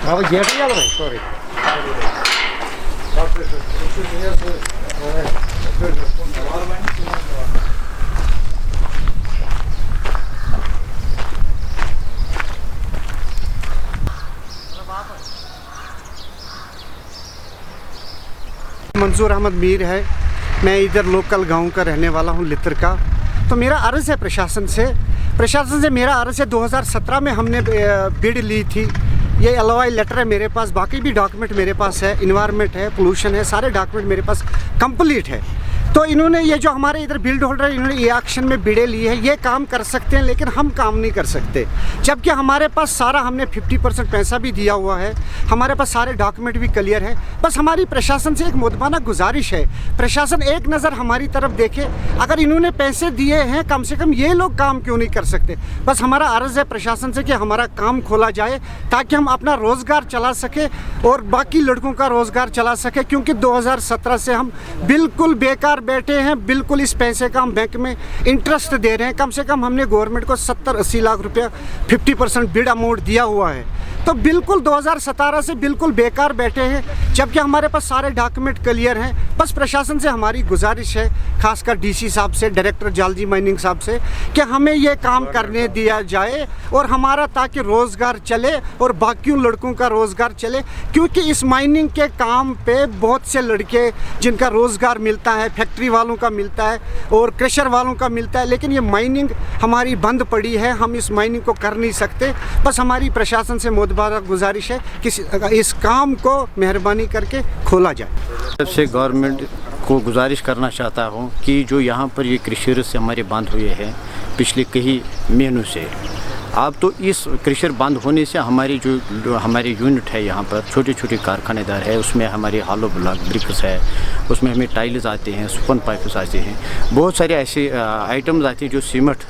Abi geri gelmeyin, sorry. मंजूर अहमद मीर है। मैं इधर लोकल गांव का रहने वाला हूं, लितर का। तो मेरा अर्ज़ है प्रशासन से मेरा अर्ज़ है 2017 में हमने बिड ली थी। ये एलओआई लेटर है मेरे पास, बाकी भी डॉक्यूमेंट मेरे पास है, इन्वायरमेंट है, पोल्यूशन है, सारे डॉक्यूमेंट मेरे पास कंप्लीट है। तो इन्होंने ये जो हमारे इधर बिल्ड होल्डर इन्होंने ये एक्शन में बिड़े लिए हैं, ये काम कर सकते हैं लेकिन हम काम नहीं कर सकते, जबकि हमारे पास सारा हमने 50% पैसा भी दिया हुआ है, हमारे पास सारे डॉक्यूमेंट भी क्लियर है। बस हमारी प्रशासन से एक मुद्दबाना गुजारिश है, प्रशासन एक नज़र हमारी तरफ देखे। अगर इन्होंने पैसे दिए हैं, कम से कम ये लोग काम क्यों नहीं कर सकते। बस हमारा अर्ज़ है प्रशासन से कि हमारा काम खोला जाए ताकि हम अपना रोज़गार चला सके और बाकी लड़कों का रोज़गार चला सके, क्योंकि 2017 से हम बिल्कुल बेकार बैठे हैं। बिल्कुल इस पैसे का हम बैंक में इंटरेस्ट दे रहे हैं। कम से कम हमने गवर्नमेंट को 70-80 लाख रुपया 50% बिड अमाउंट दिया हुआ है। तो बिल्कुल 2017 से बिल्कुल बेकार बैठे हैं, जबकि हमारे पास सारे डॉक्यूमेंट क्लियर हैं। बस प्रशासन से हमारी गुजारिश है, खासकर डीसी साहब से, डायरेक्टर जालजी माइनिंग साहब से, कि हमें ये काम करने दिया जाए और हमारा ताकि रोज़गार चले और बाकियों लड़कों का रोज़गार चले। क्योंकि इस माइनिंग के काम पे बहुत से लड़के जिनका रोज़गार मिलता है, फैक्ट्री वालों का मिलता है और क्रशर वालों का मिलता है, लेकिन ये माइनिंग हमारी बंद पड़ी है, हम इस माइनिंग को कर नहीं सकते। बस हमारी प्रशासन से मुतबारा गुजारिश है कि इस काम को मेहरबानी करके खोला जाए। सबसे गवर्नमेंट को गुजारिश करना चाहता हूँ कि जो यहाँ पर ये क्रशर से हमारे बंद हुए हैं पिछले कई महीनों से, अब तो इस क्रशर बंद होने से हमारी जो हमारे यूनिट है यहाँ पर छोटे छोटे कारखानेदार है, उसमें हमारे हालो ब्लॉक ब्रिक्स है, उसमें हमें टाइल्स आते हैं, सुपन पाइप्स आते हैं, बहुत सारे ऐसे आइटम्स आते हैं जो सीमेंट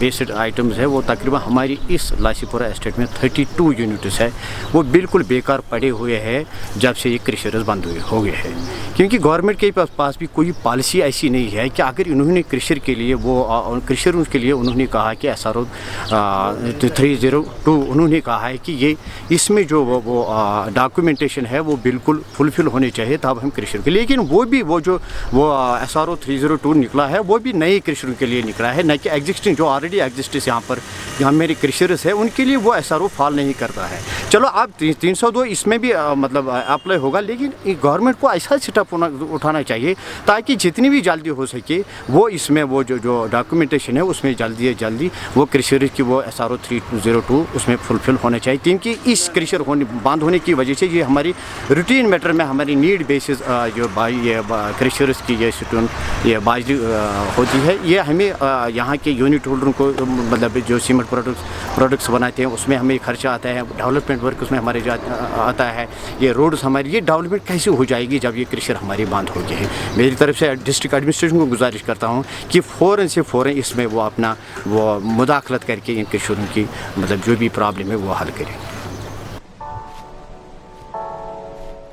बेस्ड आइटम्स है। वो तकरीबन हमारी इस लासीपुरा एस्टेट में 32 यूनिट्स है, वो बिल्कुल बेकार पड़े हुए हैं जब से ये क्रशर्स बंद हो गए हैं। क्योंकि गवर्नमेंट के पास भी कोई पॉलिसी ऐसी नहीं है कि अगर इन्होंने क्रशर के लिए क्रशर के लिए उन्होंने कहा कि SRO 302 उन्होंने कहा है कि ये इसमें जो वो डॉक्यूमेंटेशन है वो बिल्कुल फुलफिल होने चाहिए तब हम क्रशर के लिए, लेकिन वो जो SRO 302 निकला है वो भी नए क्रशर के लिए निकला है, न कि एग्जिस्टिंग जो ऑलरेडी एग्जिस्ट यहाँ पर मेरे क्रशर्स है उनके लिए वो SRO फॉल नहीं करता है। चलो आप 302 इसमें भी मतलब अप्लाई होगा, लेकिन गवर्नमेंट को ऐसा स्टेप उठाना चाहिए ताकि जितनी भी जल्दी हो सके वो इसमें वो जो डॉक्यूमेंटेशन है उसमें जल्दी वो क्रशर की वो SRO 302 उसमें फुलफिल होना चाहिए। क्योंकि इस क्रशर बंद होने की वजह से ये हमारी रूटीन मैटर में हमारी नीड बेसिस जो ये क्रशर्स की ये स्टोन ये बाजरी होती है, ये हमें यहाँ के यूनिट होल्डरों को मतलब जो सीमेंट प्रोडक्ट्स बनाते हैं उसमें हमें खर्चा आता है, डेवलपमेंट वर्क उसमें हमारे आता है, ये रोड्स हमारी ये डेवलपमेंट कैसे हो जाएगी जब ये क्रशर हमारी बंद हो गई है। मेरी तरफ से डिस्ट्रिक्ट एडमिनिस्ट्रेशन को गुजारिश करता हूँ कि फ़ौरन से फ़ौरन इसमें वो अपना वो मुदाखलत करके इन क्रशरों की मतलब जो भी प्रॉब्लम है वो हल करें।